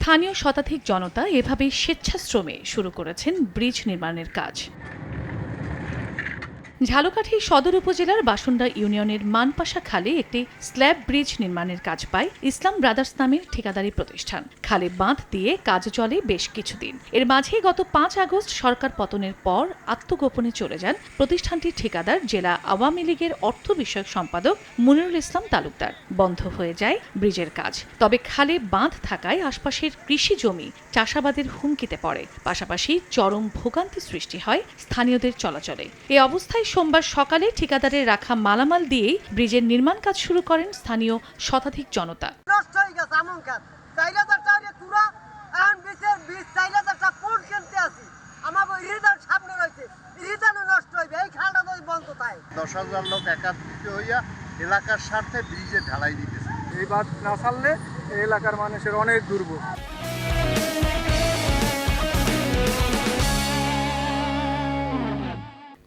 স্থানীয় শতাধিক জনতা এভাবে স্বেচ্ছাশ্রমে শুরু করেছেন ব্রিজ নির্মাণের কাজ। ঝালকাঠি সদর উপজেলার বাসুন্ডা ইউনিয়নের মানপাশা খালে একটি স্ল্যাব ব্রিজ নির্মাণের কাজ পায় ইসলাম ব্রাদার্স নামের ঠিকাদারি প্রতিষ্ঠান। খালে বাঁধ দিয়ে কাজ চলে বেশ কিছুদিন। এর মাঝে গত 5 আগস্ট সরকার পতনের পর আত্মগোপনে চলে যান প্রতিষ্ঠানটির ঠিকাদার জেলা আওয়ামী লীগের অর্থ বিষয়ক সম্পাদক মুনিরুল ইসলাম তালুকদার। বন্ধ হয়ে যায় ব্রিজের কাজ। তবে খালে বাঁধ থাকায় আশপাশের কৃষি জমি চাষাবাদের হুমকিতে পড়ে, পাশাপাশি চরম ভোগান্তি সৃষ্টি হয় স্থানীয়দের চলাচলে। এ অবস্থায় সোমবার সকালে ঠিকাদারের রাখা মালামাল দিয়েই ব্রিজের নির্মাণ কাজ শুরু করেন স্থানীয় শতাধিক জনতা। লোক একাত্রিত হইয়া এলাকার স্বার্থে ব্রিজে ঢালাই দিতেছে। এই বাঁধ না ছাড়লে এই এলাকার মানুষের অনেক দুর্ভোগ।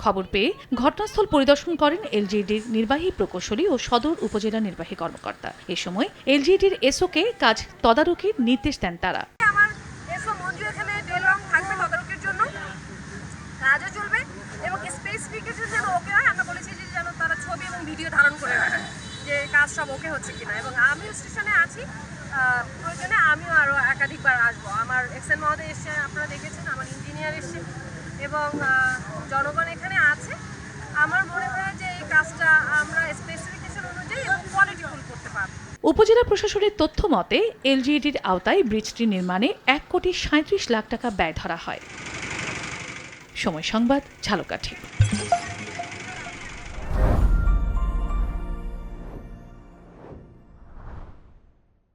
খবর পেয়ে ঘটনাস্থল পরিদর্শন করেন এলজিইডির নির্বাহী প্রকৌশলী ও সদর উপজেলা নির্বাহী কর্মকর্তা। এ সময় এলজিইডির এসওকে কাজ তদারকির নির্দেশ দেন তারা। আমার এসও মঞ্জু এখানে ডেলং থাকবে তদারকির জন্য, কাজও চলবে এবং স্পেসিফিকেশন যেন ওকে হয়। আমরা বলেছি যে যেন তারা ছবি এবং ভিডিও ধারণ করে রাখে যে কাজ সব ওকে হচ্ছে কিনা, এবং আমিও স্টেশনে আছি, প্রয়োজনে আমিও আরও একাধিকবার আসবো। আমার এক্সএন মহোদয় এসছে, আপনারা দেখেছেন, আমার ইঞ্জিনিয়ার এসছে এবং জনগণ এখানে আছে। আমার মনে হয় যে এই কাজটা আমরা স্পেসিফিকেশন অনুযায়ী এবং কোয়ালিটিফুল করতে পারবো। উপজেলা প্রশাসনের তথ্য মতে এলজিইডির আওতায় ব্রিজটি নির্মাণে 1,37,00,000 টাকা ব্যয় ধরা হয়। সময় সংবাদ, ঝালকাঠি।